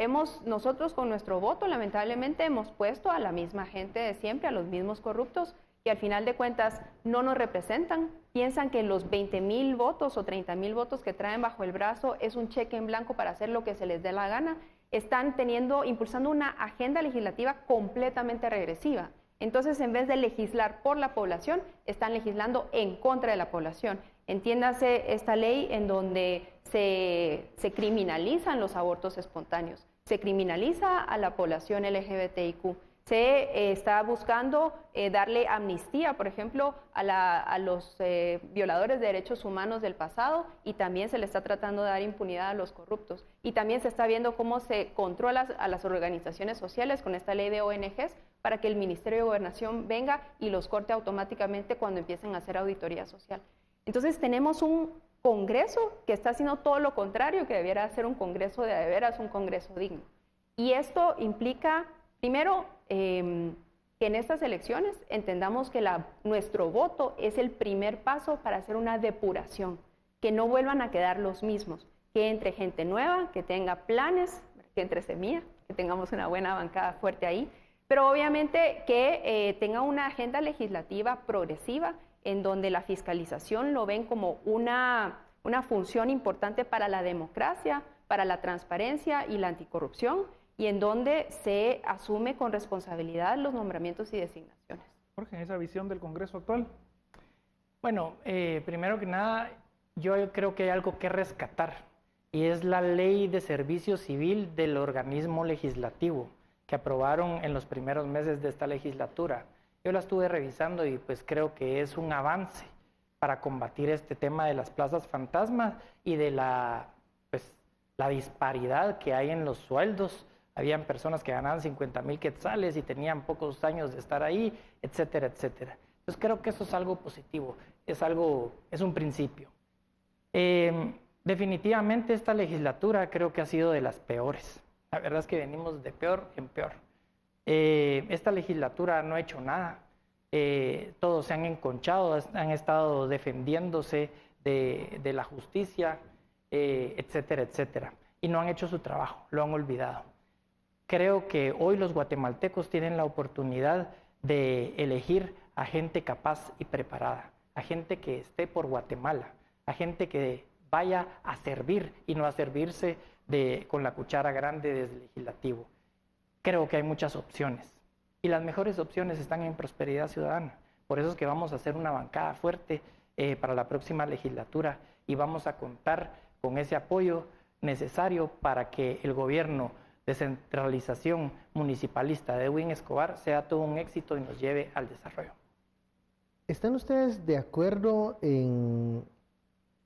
nosotros con nuestro voto lamentablemente hemos puesto a la misma gente de siempre, a los mismos corruptos, que al final de cuentas no nos representan. Piensan que los 20,000 votos o 30,000 votos que traen bajo el brazo es un cheque en blanco para hacer lo que se les dé la gana. Están impulsando una agenda legislativa completamente regresiva. Entonces, en vez de legislar por la población, están legislando en contra de la población. Entiéndase esta ley en donde se criminalizan los abortos espontáneos, se criminaliza a la población LGBTIQ, se está buscando darle amnistía, por ejemplo, a los violadores de derechos humanos del pasado, y también se le está tratando de dar impunidad a los corruptos. Y también se está viendo cómo se controla a las organizaciones sociales con esta ley de ONGs para que el Ministerio de Gobernación venga y los corte automáticamente cuando empiecen a hacer auditoría social. Entonces tenemos un Congreso que está haciendo todo lo contrario, que debiera ser un Congreso de veras, un Congreso digno. Y esto implica, primero, que en estas elecciones entendamos que nuestro voto es el primer paso para hacer una depuración, que no vuelvan a quedar los mismos, que entre gente nueva, que tenga planes, que entre Semilla, que tengamos una buena bancada fuerte ahí, pero obviamente que tenga una agenda legislativa progresiva en donde la fiscalización lo ven como una función importante para la democracia, para la transparencia y la anticorrupción, y en donde se asume con responsabilidad los nombramientos y designaciones. Jorge, esa visión del Congreso actual. Bueno, primero que nada, yo creo que hay algo que rescatar, y es la Ley de Servicio Civil del organismo legislativo que aprobaron en los primeros meses de esta legislatura. Yo la estuve revisando y pues creo que es un avance para combatir este tema de las plazas fantasmas y de la disparidad que hay en los sueldos. Habían personas que ganaban 50,000 quetzales y tenían pocos años de estar ahí, etcétera, etcétera. Entonces creo que eso es algo positivo, es un principio. Definitivamente esta legislatura creo que ha sido de las peores. La verdad es que venimos de peor en peor. Esta legislatura no ha hecho nada. Todos se han enconchado, han estado defendiéndose de la justicia, etcétera, etcétera. Y no han hecho su trabajo, lo han olvidado. Creo que hoy los guatemaltecos tienen la oportunidad de elegir a gente capaz y preparada, a gente que esté por Guatemala, a gente que vaya a servir y no a servirse con la cuchara grande desde el legislativo. Creo que hay muchas opciones y las mejores opciones están en Prosperidad Ciudadana. Por eso es que vamos a hacer una bancada fuerte para la próxima legislatura y vamos a contar con ese apoyo necesario para que el gobierno de centralización municipalista de Edwin Escobar sea todo un éxito y nos lleve al desarrollo. ¿Están ustedes de acuerdo en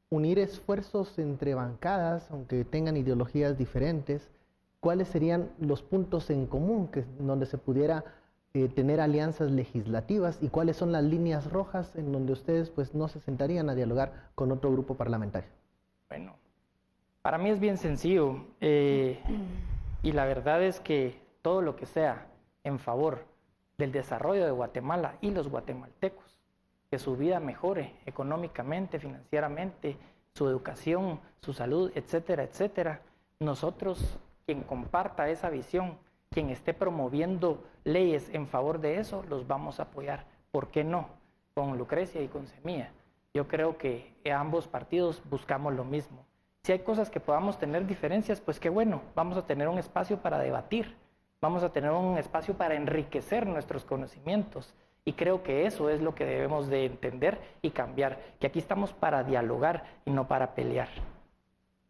unir esfuerzos entre bancadas, aunque tengan ideologías diferentes? ¿Cuáles serían los puntos en común donde se pudiera tener alianzas legislativas y cuáles son las líneas rojas en donde ustedes pues no se sentarían a dialogar con otro grupo parlamentario? Bueno, para mí es bien sencillo y la verdad es que todo lo que sea en favor del desarrollo de Guatemala y los guatemaltecos, que su vida mejore económicamente, financieramente, su educación, su salud, etcétera, etcétera. Nosotros, quien comparta esa visión, quien esté promoviendo leyes en favor de eso, los vamos a apoyar. ¿Por qué no? Con Lucrecia y con Semilla. Yo creo que ambos partidos buscamos lo mismo. Si hay cosas que podamos tener diferencias, pues qué bueno, vamos a tener un espacio para debatir, vamos a tener un espacio para enriquecer nuestros conocimientos. Y creo que eso es lo que debemos de entender y cambiar, que aquí estamos para dialogar y no para pelear.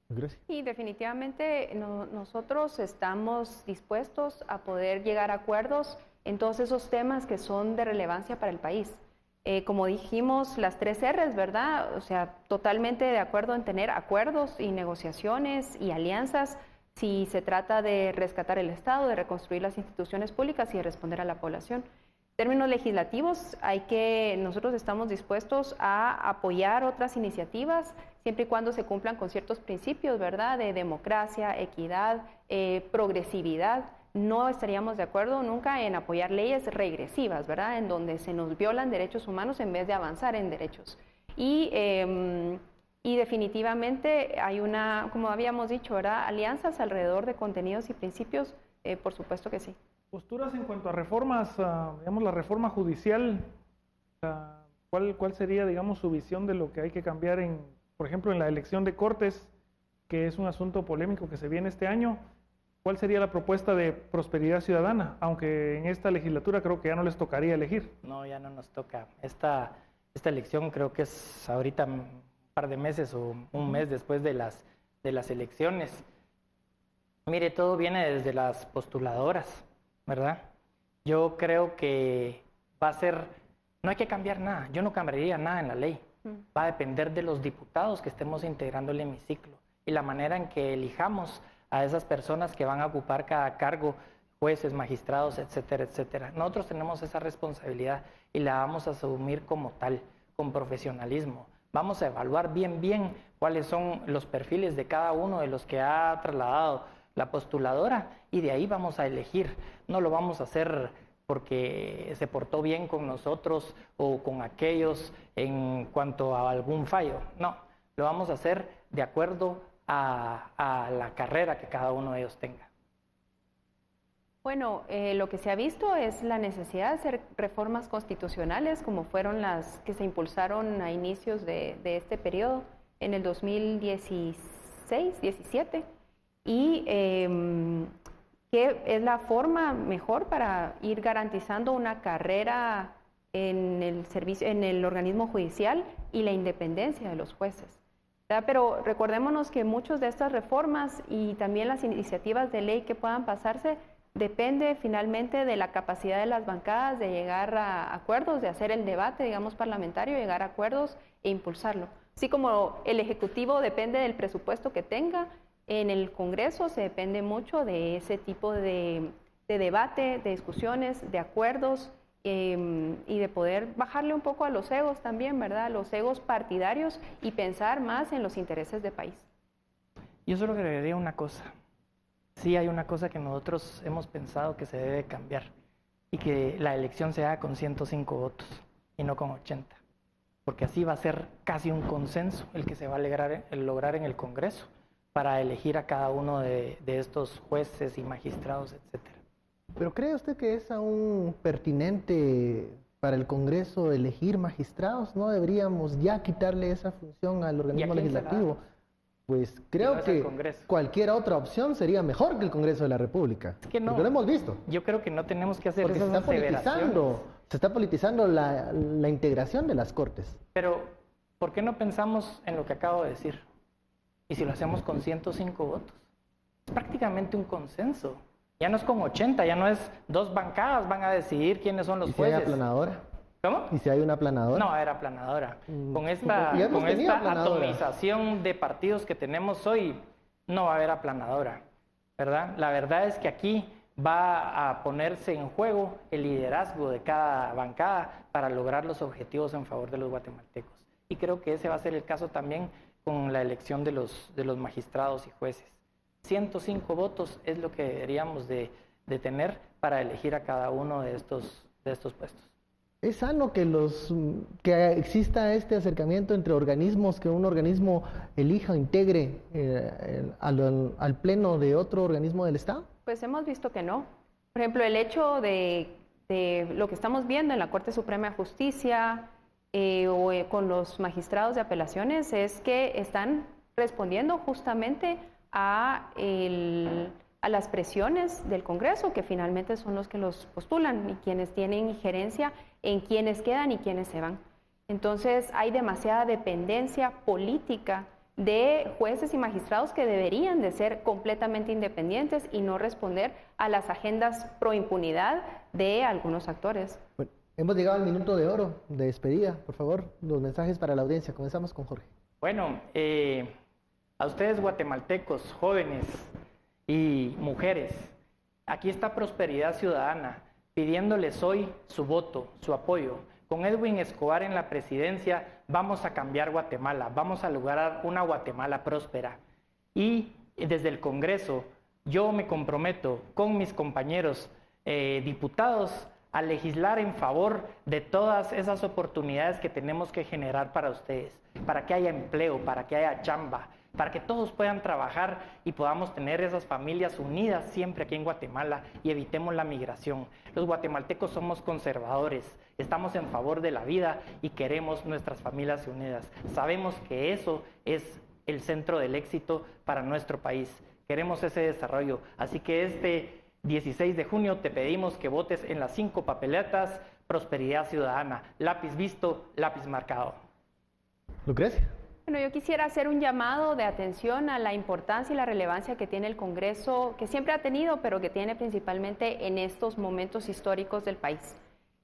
Gracias. Y definitivamente nosotros estamos dispuestos a poder llegar a acuerdos en todos esos temas que son de relevancia para el país. Como dijimos, las 3 R's, ¿verdad? O sea, totalmente de acuerdo en tener acuerdos y negociaciones y alianzas si se trata de rescatar el Estado, de reconstruir las instituciones públicas y de responder a la población. En términos legislativos, nosotros estamos dispuestos a apoyar otras iniciativas siempre y cuando se cumplan con ciertos principios, ¿verdad? De democracia, equidad, progresividad. No estaríamos de acuerdo nunca en apoyar leyes regresivas, ¿verdad? En donde se nos violan derechos humanos en vez de avanzar en derechos. Y definitivamente hay como habíamos dicho, ¿verdad? Alianzas alrededor de contenidos y principios, por supuesto que sí. Posturas en cuanto a reformas, digamos la reforma judicial, ¿cuál sería, digamos, su visión de lo que hay que cambiar por ejemplo, en la elección de Cortes, que es un asunto polémico que se viene este año? ¿Cuál sería la propuesta de Prosperidad Ciudadana? Aunque en esta legislatura creo que ya no les tocaría elegir. No, ya no nos toca. Esta elección creo que es ahorita un par de meses o un mes después de las elecciones. Mire, todo viene desde las postuladoras, ¿verdad? Yo creo que no hay que cambiar nada. Yo no cambiaría nada en la ley. Va a depender de los diputados que estemos integrando el hemiciclo y la manera en que elijamos a esas personas que van a ocupar cada cargo, jueces, magistrados, etcétera, etcétera. Nosotros tenemos esa responsabilidad y la vamos a asumir como tal, con profesionalismo. Vamos a evaluar bien cuáles son los perfiles de cada uno de los que ha trasladado la postuladora y de ahí vamos a elegir. No lo vamos a hacer porque se portó bien con nosotros o con aquellos en cuanto a algún fallo. No, lo vamos a hacer de acuerdo a la carrera que cada uno de ellos tenga. Bueno, lo que se ha visto es la necesidad de hacer reformas constitucionales como fueron las que se impulsaron a inicios de este periodo en el 2016-17 y qué es la forma mejor para ir garantizando una carrera en el servicio, en el organismo judicial y la independencia de los jueces. ¿Verdad? Pero recordémonos que muchas de estas reformas y también las iniciativas de ley que puedan pasarse depende finalmente de la capacidad de las bancadas de llegar a acuerdos, de hacer el debate, digamos, parlamentario, llegar a acuerdos e impulsarlo. Así como el Ejecutivo depende del presupuesto que tenga, en el Congreso se depende mucho de ese tipo de debate, de discusiones, de acuerdos y de poder bajarle un poco a los egos también, ¿verdad? Los egos partidarios y pensar más en los intereses del país. Yo solo agregaría una cosa. Sí hay una cosa que nosotros hemos pensado que se debe cambiar y que la elección se haga con 105 votos y no con 80, porque así va a ser casi un consenso el que se va a lograr en el Congreso para elegir a cada uno de estos jueces y magistrados, etcétera. ¿Pero cree usted que es aún pertinente para el Congreso elegir magistrados? ¿No deberíamos ya quitarle esa función al organismo legislativo? Pues creo que cualquier otra opción sería mejor que el Congreso de la República. Es que no. Porque lo hemos visto. Yo creo que no tenemos que hacer porque esas aseveraciones. Se está politizando la integración de las Cortes. Pero, ¿por qué no pensamos en lo que acabo de decir? Y si lo hacemos con 105 votos. Es prácticamente un consenso. Ya no es con 80, ya no es 2 bancadas van a decidir quiénes son los jueces. ¿Y si hay aplanadora? ¿Cómo? ¿Y si hay una aplanadora? No va a haber aplanadora. Con esta atomización de partidos que tenemos hoy, no va a haber aplanadora, ¿verdad? La verdad es que aquí va a ponerse en juego el liderazgo de cada bancada para lograr los objetivos en favor de los guatemaltecos. Y creo que ese va a ser el caso también con la elección de los magistrados y jueces. 105 votos es lo que deberíamos de tener para elegir a cada uno de estos puestos. ¿Es sano que exista este acercamiento entre organismos, que un organismo elija o integre al pleno de otro organismo del Estado? Pues hemos visto que no. Por ejemplo, el hecho de lo que estamos viendo en la Corte Suprema de Justicia o con los magistrados de apelaciones es que están respondiendo justamente a las presiones del Congreso, que finalmente son los que los postulan y quienes tienen injerencia en quiénes quedan y quiénes se van. Entonces hay demasiada dependencia política de jueces y magistrados que deberían de ser completamente independientes y no responder a las agendas pro impunidad de algunos actores. Bueno, hemos llegado al minuto de oro de despedida. Por favor, los mensajes para la audiencia. Comenzamos con Jorge. Bueno, a ustedes guatemaltecos, jóvenes y mujeres, aquí está Prosperidad Ciudadana pidiéndoles hoy su voto, su apoyo. Con Edwin Escobar en la presidencia vamos a cambiar Guatemala, vamos a lograr una Guatemala próspera. Y desde el Congreso yo me comprometo con mis compañeros diputados a legislar en favor de todas esas oportunidades que tenemos que generar para ustedes, para que haya empleo, para que haya chamba, para que todos puedan trabajar y podamos tener esas familias unidas siempre aquí en Guatemala y evitemos la migración. Los guatemaltecos somos conservadores, estamos en favor de la vida y queremos nuestras familias unidas. Sabemos que eso es el centro del éxito para nuestro país. Queremos ese desarrollo, así que este 16 de junio te pedimos que votes en las 5 papeletas Prosperidad Ciudadana. Lápiz visto, lápiz marcado. Lucrecia. Bueno, yo quisiera hacer un llamado de atención a la importancia y la relevancia que tiene el Congreso, que siempre ha tenido, pero que tiene principalmente en estos momentos históricos del país.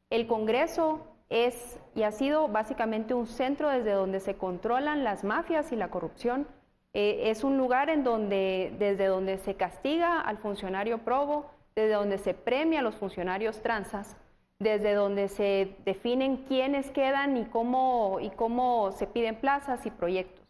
El Congreso es y ha sido básicamente un centro desde donde se controlan las mafias y la corrupción. Es un lugar desde donde se castiga al funcionario probo, desde donde se premia a los funcionarios tranzas, desde donde se definen quiénes quedan y cómo se piden plazas y proyectos.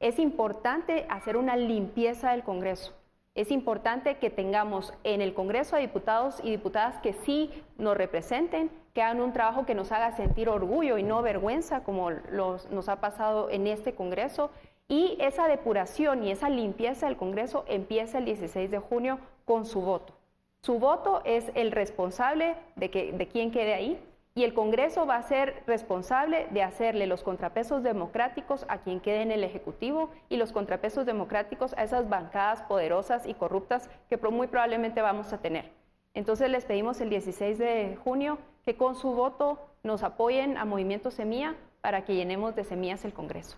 Es importante hacer una limpieza del Congreso. Es importante que tengamos en el Congreso a diputados y diputadas que sí nos representen, que hagan un trabajo que nos haga sentir orgullo y no vergüenza, como nos ha pasado en este Congreso. Y esa depuración y esa limpieza del Congreso empieza el 16 de junio con su voto. Su voto es el responsable de quién quede ahí Y el Congreso va a ser responsable de hacerle los contrapesos democráticos a quien quede en el Ejecutivo y los contrapesos democráticos a esas bancadas poderosas y corruptas que muy probablemente vamos a tener. Entonces les pedimos el 16 de junio que con su voto nos apoyen a Movimiento Semilla para que llenemos de semillas el Congreso.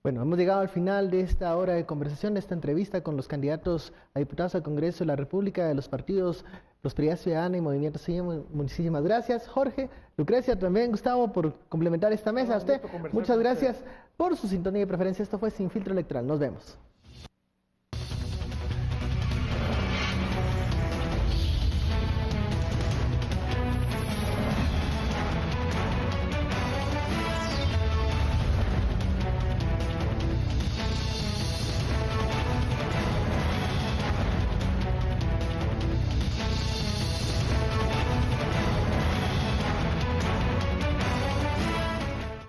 Bueno, hemos llegado al final de esta hora de conversación, de esta entrevista con los candidatos a diputados al Congreso de la República de los partidos Prosperidad Ciudadana y Movimiento Semilla. Muchísimas gracias, Jorge, Lucrecia, también Gustavo, por complementar esta mesa. A usted, muchas gracias por su sintonía y preferencia. Esto fue Sin Filtro Electoral. Nos vemos.